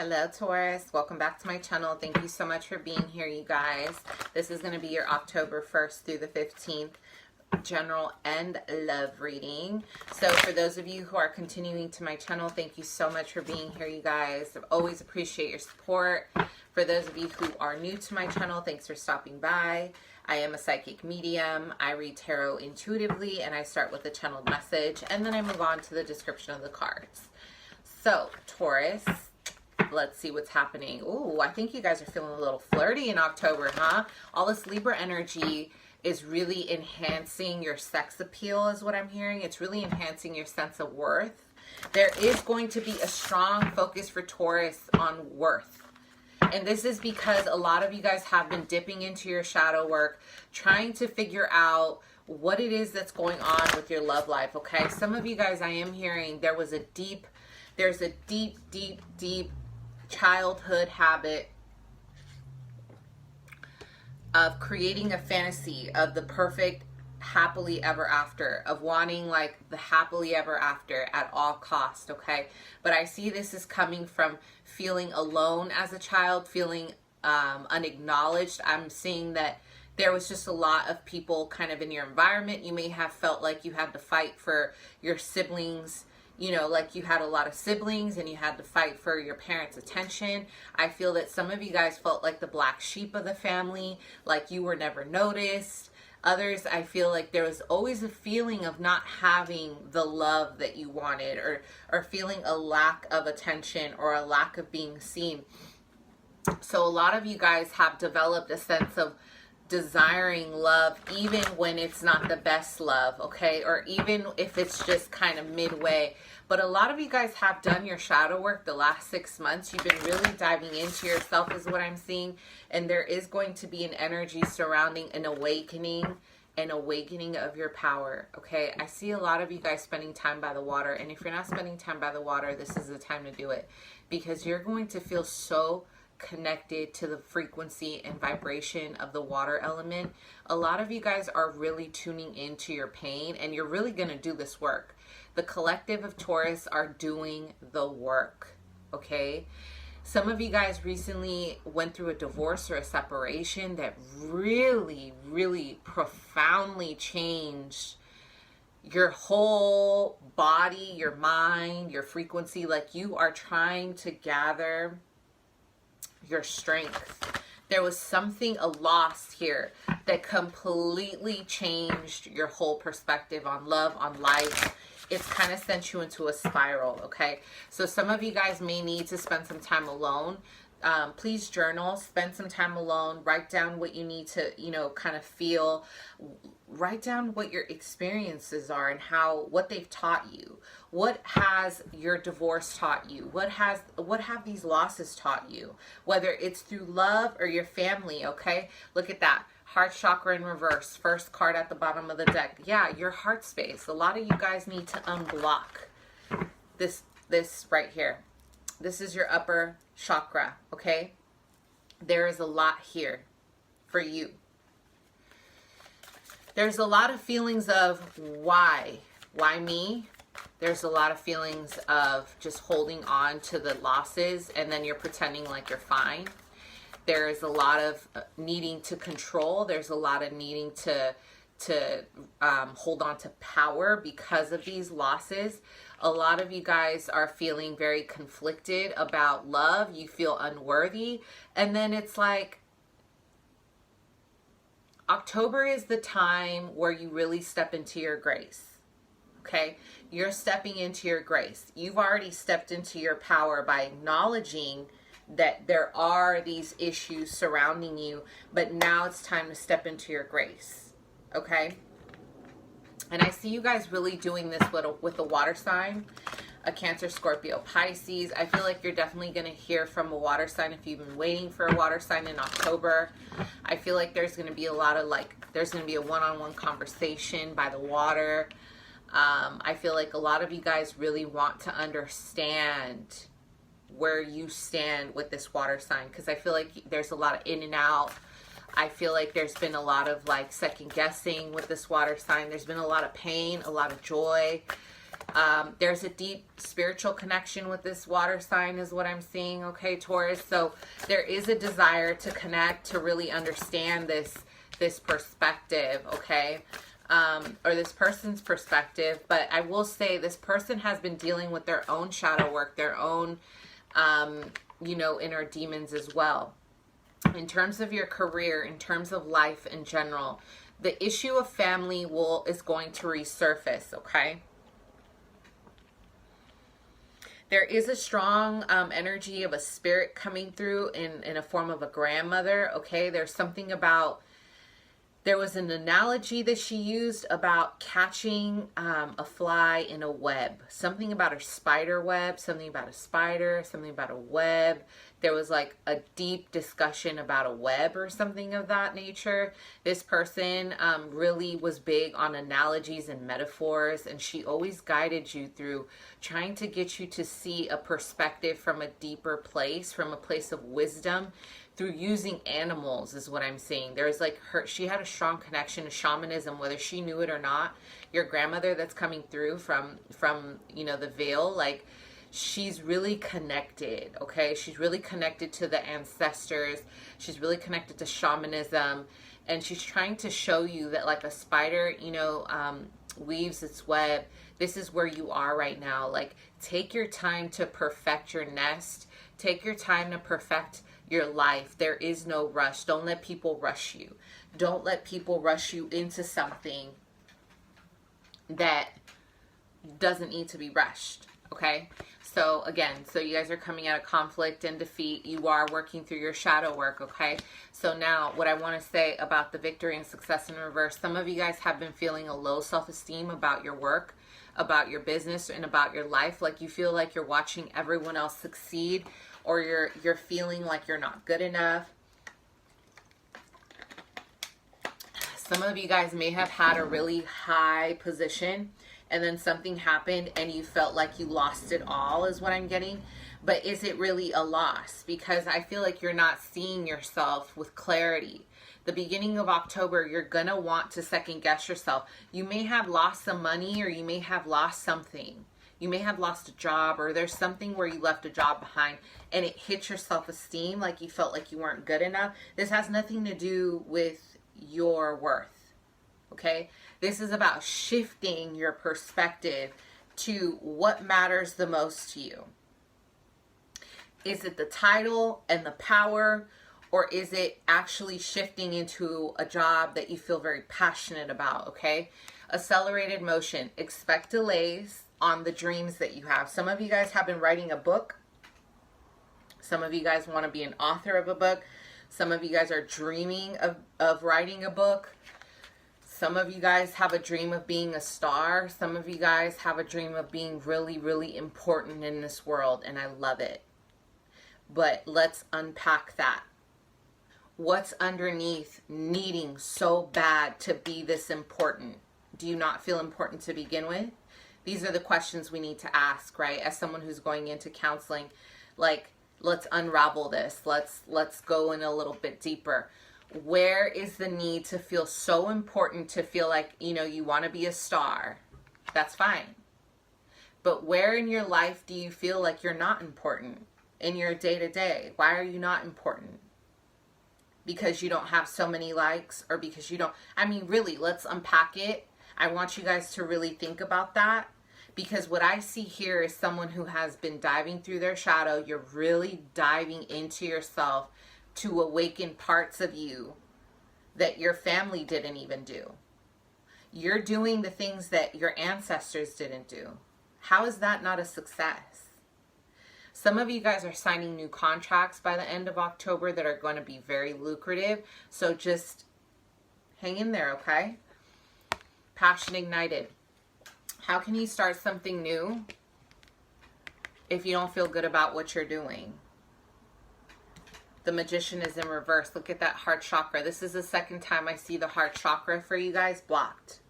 Hello Taurus, welcome back to my channel. Thank you so much for being here, you guys. This is going to be your October 1st through the 15th general and love reading. So for those of you who are continuing to my channel, thank you so much for being here, you guys. I always appreciate your support. For those of you who are new to my channel, thanks for stopping by. I am a psychic medium. I read tarot intuitively, and I start with a channeled message, and then I move on to the description of the cards. So Taurus, let's see what's happening. Ooh, I think you guys are feeling a little flirty in October, huh? All this Libra energy is really enhancing your sex appeal, is what I'm hearing. It's really enhancing your sense of worth. There is going to be a strong focus for Taurus on worth. And this is because a lot of you guys have been dipping into your shadow work, trying to figure out what it is that's going on with your love life, okay? Some of you guys, I am hearing there's a deep childhood habit of creating a fantasy of the perfect happily ever after, of wanting like the happily ever after at all cost, okay? But I see this is coming from feeling alone as a child, feeling unacknowledged. I'm seeing that there was just a lot of people kind of in your environment. You may have felt like you had to fight for your siblings, you know, like you had a lot of siblings and you had to fight for your parents' attention. I feel that some of you guys felt like the black sheep of the family, like you were never noticed. Others, I feel like there was always a feeling of not having the love that you wanted, or feeling a lack of attention or a lack of being seen. So a lot of you guys have developed a sense of desiring love even when it's not the best love, okay? Or even if it's just kind of midway. But a lot of you guys have done your shadow work the last 6 months. You've been really diving into yourself is what I'm seeing. And there is going to be an energy surrounding an awakening of your power, okay? I see a lot of you guys spending time by the water. And if you're not spending time by the water, this is the time to do it. Because you're going to feel so connected to the frequency and vibration of the water element. A lot of you guys are really tuning into your pain, and you're really going to do this work. The collective of Taurus are doing the work, okay? Some of you guys recently went through a divorce or a separation that really, really profoundly changed your whole body, your mind, your frequency. Like you are trying to gather your strength. There was something, a loss here that completely changed your whole perspective on love, on life. It's kind of sent you into a spiral, okay? So some of you guys may need to spend some time alone. Please journal, spend some time alone, write down what you need to, you know, kind of feel, write down what your experiences are and what they've taught you. What has your divorce taught you? What have these losses taught you? Whether it's through love or your family, okay? Look at that. Heart chakra in reverse. First card at the bottom of the deck. Yeah, your heart space. A lot of you guys need to unblock this right here. This is your upper chakra, okay? There is a lot here for you. There's a lot of feelings of why? Why me? There's a lot of feelings of just holding on to the losses, and then you're pretending like you're fine. There is a lot of needing to control. There's a lot of needing to hold on to power because of these losses. A lot of you guys are feeling very conflicted about love. You feel unworthy. And then it's like, October is the time where you really step into your grace. Okay? You're stepping into your grace. You've already stepped into your power by acknowledging that there are these issues surrounding you, but now it's time to step into your grace. Okay? And I see you guys really doing this with a water sign, a Cancer, Scorpio, Pisces. I feel like you're definitely going to hear from a water sign if you've been waiting for a water sign in October. I feel like there's going to be a lot of there's going to be a one-on-one conversation by the water. I feel like a lot of you guys really want to understand where you stand with this water sign, because I feel like there's a lot of in and out. I feel like there's been a lot of second guessing with this water sign. There's been a lot of pain, a lot of joy. There's a deep spiritual connection with this water sign is what I'm seeing, okay, Taurus? So there is a desire to connect, to really understand this perspective, okay? Or this person's perspective. But I will say this person has been dealing with their own shadow work, their own, you know, inner demons as well. In terms of your career, in terms of life in general, the issue of family is going to resurface, okay? There is a strong energy of a spirit coming through in a form of a grandmother, okay? There's something about, there was an analogy that she used about catching a fly in a web. Something about a spider web, something about a spider, something about a web. There was like a deep discussion about a web or something of that nature. This person really was big on analogies and metaphors, and she always guided you through trying to get you to see a perspective from a deeper place, from a place of wisdom, through using animals is what I'm seeing. There's like she had a strong connection to shamanism, whether she knew it or not. Your grandmother that's coming through from you know, the veil, like, she's really connected, okay? She's really connected to the ancestors. She's really connected to shamanism. And she's trying to show you that like a spider, you know, weaves its web. This is where you are right now. Like, take your time to perfect your nest. Take your time to perfect your life. There is no rush. Don't let people rush you. Don't let people rush you into something that doesn't need to be rushed, okay? So again, so you guys are coming out of conflict and defeat. You are working through your shadow work, okay? So now what I want to say about the victory and success in reverse, some of you guys have been feeling a low self-esteem about your work, about your business, and about your life. Like, you feel like you're watching everyone else succeed, or you're feeling like you're not good enough. Some of you guys may have had a really high position, and then something happened and you felt like you lost it all is what I'm getting. But is it really a loss? Because I feel like you're not seeing yourself with clarity. The beginning of October, you're gonna want to second guess yourself. You may have lost some money, or you may have lost something. You may have lost a job, or there's something where you left a job behind and it hit your self-esteem, like you felt like you weren't good enough. This has nothing to do with your worth, okay? This is about shifting your perspective to what matters the most to you. Is it the title and the power, or is it actually shifting into a job that you feel very passionate about, okay? Accelerated motion. Expect delays on the dreams that you have. Some of you guys have been writing a book. Some of you guys want to be an author of a book. Some of you guys are dreaming of writing a book. Some of you guys have a dream of being a star. Some of you guys have a dream of being really, really important in this world, and I love it. But let's unpack that. What's underneath needing so bad to be this important? Do you not feel important to begin with? These are the questions we need to ask, right? As someone who's going into counseling, like, let's unravel this. Let's go in a little bit deeper. Where is the need to feel so important, to feel like, you know, you want to be a star? That's fine. But where in your life do you feel like you're not important in your day-to-day? Why are you not important? Because you don't have so many likes, or because you don't, I mean, really, let's unpack it. I want you guys to really think about that, because what I see here is someone who has been diving through their shadow. You're really diving into yourself to awaken parts of you that your family didn't even do. You're doing the things that your ancestors didn't do. How is that not a success? Some of you guys are signing new contracts by the end of October that are going to be very lucrative. So just hang in there, okay? Passion ignited. How can you start something new if you don't feel good about what you're doing? The Magician is in reverse. Look at that heart chakra. This is the second time I see the heart chakra for you guys blocked.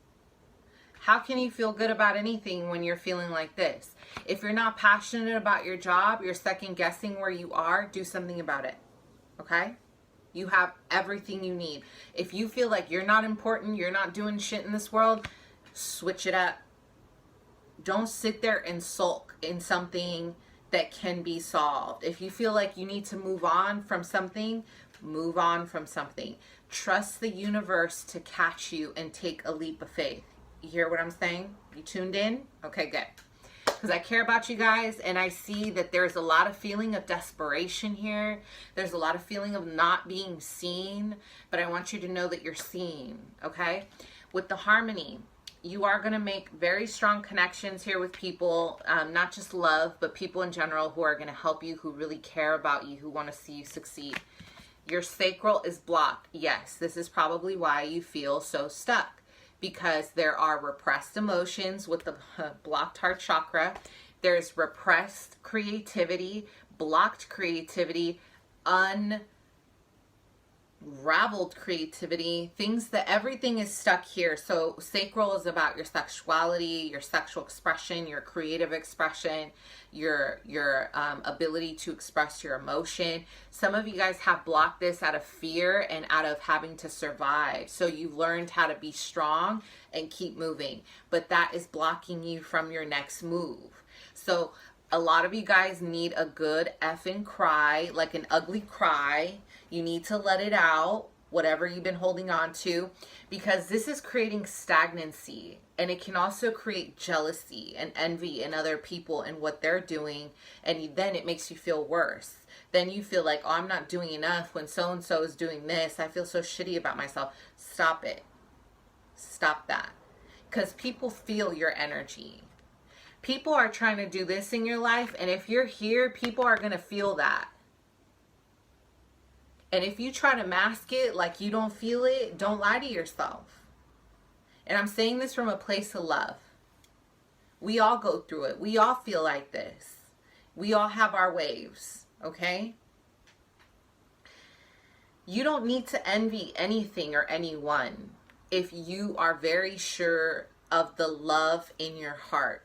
How can you feel good about anything when you're feeling like this? If you're not passionate about your job, you're second guessing where you are, do something about it. Okay? You have everything you need. If you feel like you're not important, you're not doing shit in this world, switch it up. Don't sit there and sulk in something that can be solved. If you feel like you need to move on from something, move on from something. Trust the universe to catch you and take a leap of faith. You hear what I'm saying? You tuned in? Okay, good. Because I care about you guys, and I see that there's a lot of feeling of desperation here. There's a lot of feeling of not being seen, but I want you to know that you're seen, okay? With the harmony, you are going to make very strong connections here with people, not just love, but people in general who are going to help you, who really care about you, who want to see you succeed. Your sacral is blocked. Yes, this is probably why you feel so stuck, because there are repressed emotions with the blocked heart chakra. There's repressed creativity, blocked creativity, unraveled creativity, things that everything is stuck here. So sacral is about your sexuality, your sexual expression, your creative expression, your ability to express your emotion. Some of you guys have blocked this out of fear and out of having to survive. So you've learned how to be strong and keep moving, but that is blocking you from your next move. So a lot of you guys need a good effing cry, like an ugly cry. You need to let it out, whatever you've been holding on to, because this is creating stagnancy, and it can also create jealousy and envy in other people and what they're doing, and then it makes you feel worse. Then you feel like, oh, I'm not doing enough when so-and-so is doing this. I feel so shitty about myself. Stop it. Stop that. Because people feel your energy. People are trying to do this in your life, and if you're here, people are going to feel that. And if you try to mask it like you don't feel it, don't lie to yourself. And I'm saying this from a place of love. We all go through it. We all feel like this. We all have our waves, okay? You don't need to envy anything or anyone if you are very sure of the love in your heart.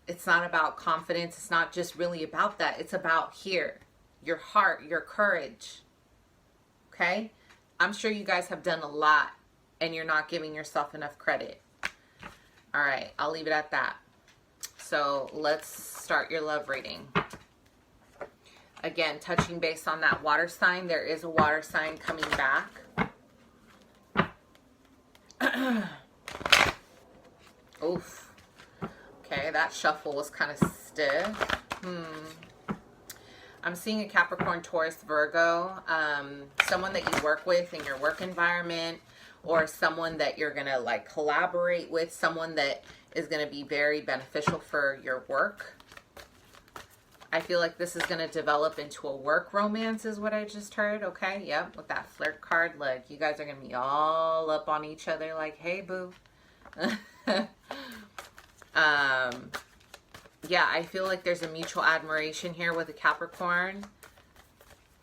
It's not about confidence. It's not just really about that. It's about here, your heart, your courage. Okay? I'm sure you guys have done a lot and you're not giving yourself enough credit. All right, I'll leave it at that. So let's start your love reading. Again, touching base on that water sign. There is a water sign coming back. Oof. Okay, that shuffle was kind of stiff. I'm seeing a Capricorn, Taurus, Virgo, someone that you work with in your work environment, or someone that you're going to like collaborate with, someone that is going to be very beneficial for your work. I feel like this is going to develop into a work romance is what I just heard. Okay, yep, with that flirt card. Look, you guys are going to be all up on each other like, hey, boo. Yeah, I feel like there's a mutual admiration here with a Capricorn,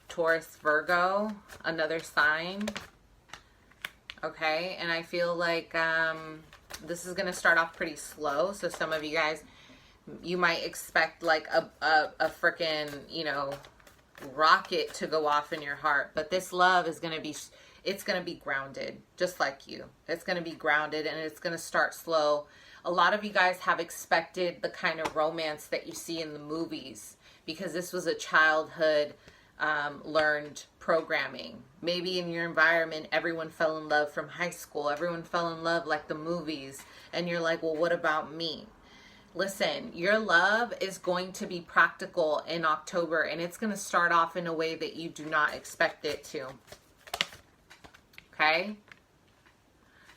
Taurus, Virgo, another sign. Okay, and I feel like this is going to start off pretty slow. So some of you guys, you might expect like a freaking, you know, rocket to go off in your heart. But this love is going to be, it's going to be grounded, just like you. It's going to be grounded and it's going to start slow. A lot of you guys have expected the kind of romance that you see in the movies because this was a childhood learned programming. Maybe in your environment, everyone fell in love from high school. Everyone fell in love like the movies. And you're like, well, what about me? Listen, your love is going to be practical in October, and it's going to start off in a way that you do not expect it to. Okay?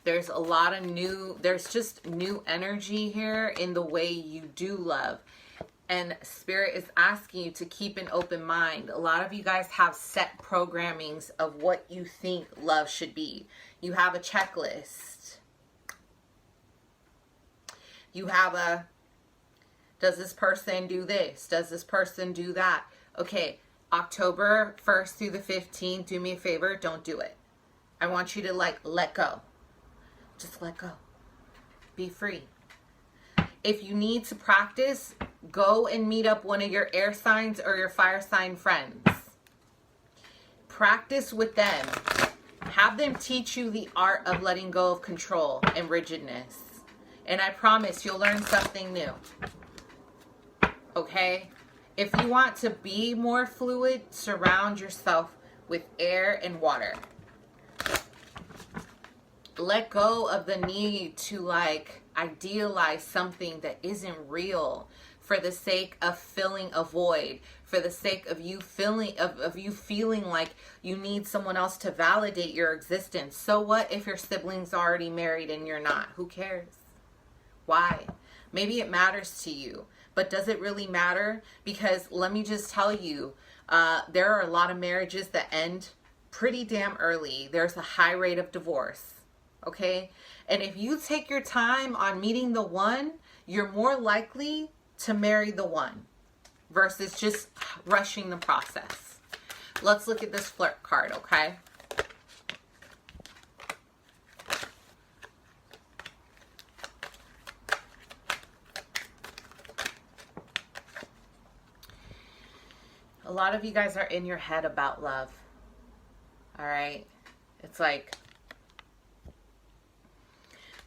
There's a lot of there's just new energy here in the way you do love. And Spirit is asking you to keep an open mind. A lot of you guys have set programmings of what you think love should be. You have a checklist. You have a, does this person do this? Does this person do that? Okay, October 1st through the 15th, do me a favor, don't do it. I want you to like let go. Just let go. Be free. If you need to practice, go and meet up one of your air signs or your fire sign friends. Practice with them. Have them teach you the art of letting go of control and rigidness. And I promise you'll learn something new. Okay? If you want to be more fluid, surround yourself with air and water. Let go of the need to like idealize something that isn't real for the sake of filling a void, for the sake of you feeling like you need someone else to validate your existence. So what if your sibling's already married and you're not? Who cares? Why? Maybe it matters to you, but does it really matter? Because let me just tell you, there are a lot of marriages that end pretty damn early. There's a high rate of divorce. Okay? And if you take your time on meeting the one, you're more likely to marry the one versus just rushing the process. Let's look at this flirt card, okay? A lot of you guys are in your head about love. All right? It's like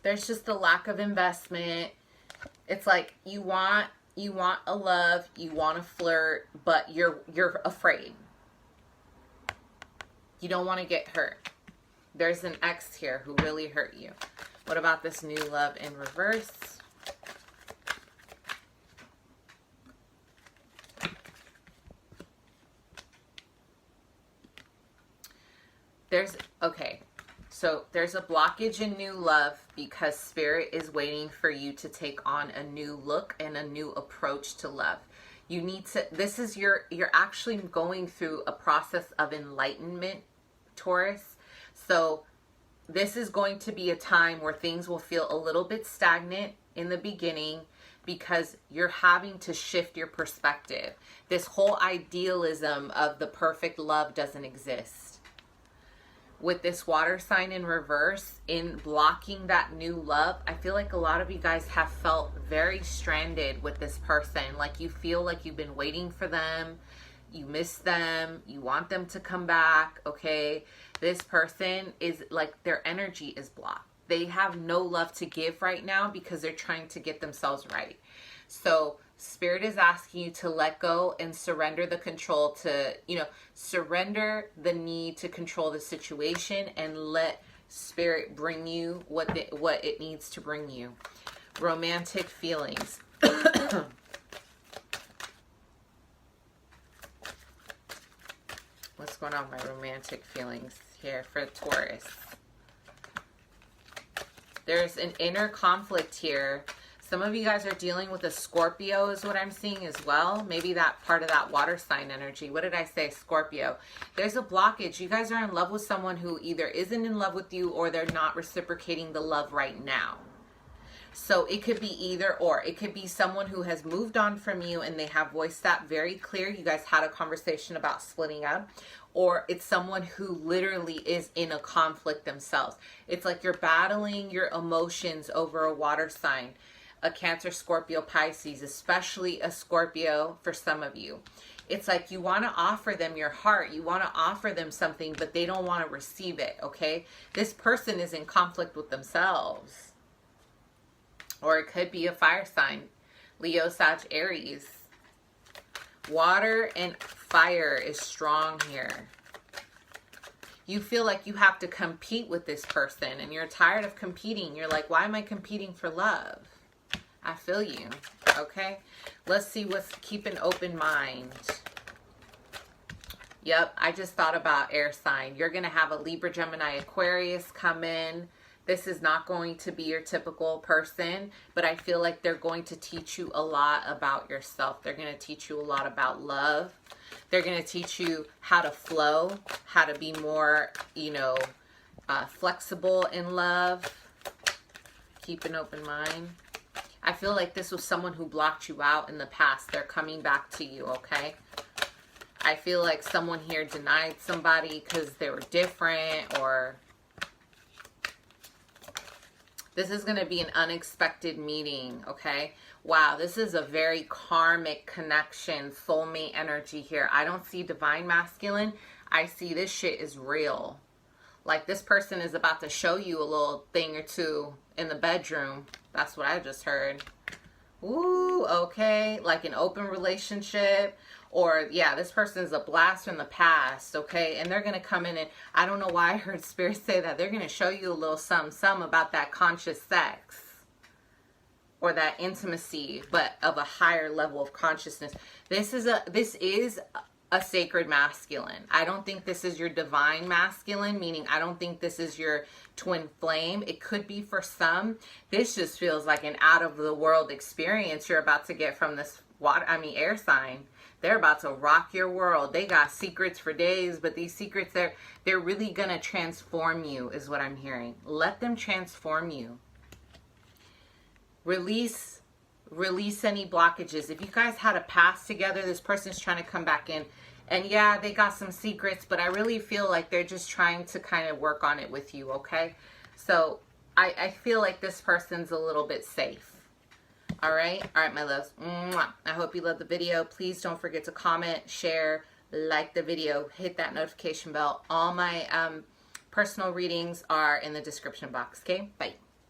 there's just a lack of investment. It's like you want a love, you want to flirt, but you're afraid. You don't want to get hurt. There's an ex here who really hurt you. What about this new love in reverse? So there's a blockage in new love because Spirit is waiting for you to take on a new look and a new approach to love. You need to, you're actually going through a process of enlightenment, Taurus. So this is going to be a time where things will feel a little bit stagnant in the beginning because you're having to shift your perspective. This whole idealism of the perfect love doesn't exist. With this water sign in reverse, in blocking that new love, I feel like a lot of you guys have felt very stranded with this person. Like you feel like you've been waiting for them, you miss them, you want them to come back, okay? This person is like, their energy is blocked. They have no love to give right now because they're trying to get themselves right. So Spirit is asking you to let go and surrender the control to, surrender the need to control the situation and let Spirit bring you what it needs to bring you. Romantic feelings. What's going on with my romantic feelings here for Taurus? There's an inner conflict here. Some of you guys are dealing with a Scorpio is what I'm seeing as well. Maybe that part of that water sign energy. What did I say? Scorpio. There's a blockage. You guys are in love with someone who either isn't in love with you or they're not reciprocating the love right now. So it could be either or. It could be someone who has moved on from you and they have voiced that very clear. You guys had a conversation about splitting up. Or it's someone who literally is in a conflict themselves. It's like you're battling your emotions over a water sign. A Cancer, Scorpio, Pisces, especially a Scorpio for some of you. It's like you want to offer them your heart. You want to offer them something, but they don't want to receive it, okay? This person is in conflict with themselves. Or it could be a fire sign. Leo, Sag, Aries. Water and fire is strong here. You feel like you have to compete with this person and you're tired of competing. You're like, why am I competing for love? I feel you, okay? Let's see what's, keep an open mind. Yep, I just thought about air sign. You're going to have a Libra, Gemini, Aquarius come in. This is not going to be your typical person, but I feel like they're going to teach you a lot about yourself. They're going to teach you a lot about love. They're going to teach you how to flow, how to be more, flexible in love. Keep an open mind. I feel like this was someone who blocked you out in the past. They're coming back to you, okay? I feel like someone here denied somebody because they were different, or this is going to be an unexpected meeting, okay? Wow, this is a very karmic connection, soulmate energy here. I don't see divine masculine. I see this shit is real. Like this person is about to show you a little thing or two in the bedroom. That's what I just heard. Ooh, okay. Like an open relationship. Or, yeah, this person's a blast from the past, okay? And they're going to come in and, I don't know why I heard Spirit say that. They're going to show you a little something about that conscious sex. Or that intimacy, but of a higher level of consciousness. This is a sacred masculine. I don't think this is your divine masculine, meaning I don't think this is your twin flame. It could be for some. This just feels like an out of the world experience you're about to get from this air sign. They're about to rock your world. They got secrets for days, but these secrets, they're really going to transform you, is what I'm hearing. Let them transform you. Release any blockages. If you guys had a past together, this person's trying to come back in. And yeah, they got some secrets, but I really feel like they're just trying to kind of work on it with you, okay? So I feel like this person's a little bit safe. All right, my loves. Mwah. I hope you love the video. Please don't forget to comment, share, like the video, hit that notification bell. All my personal readings are in the description box, okay? Bye.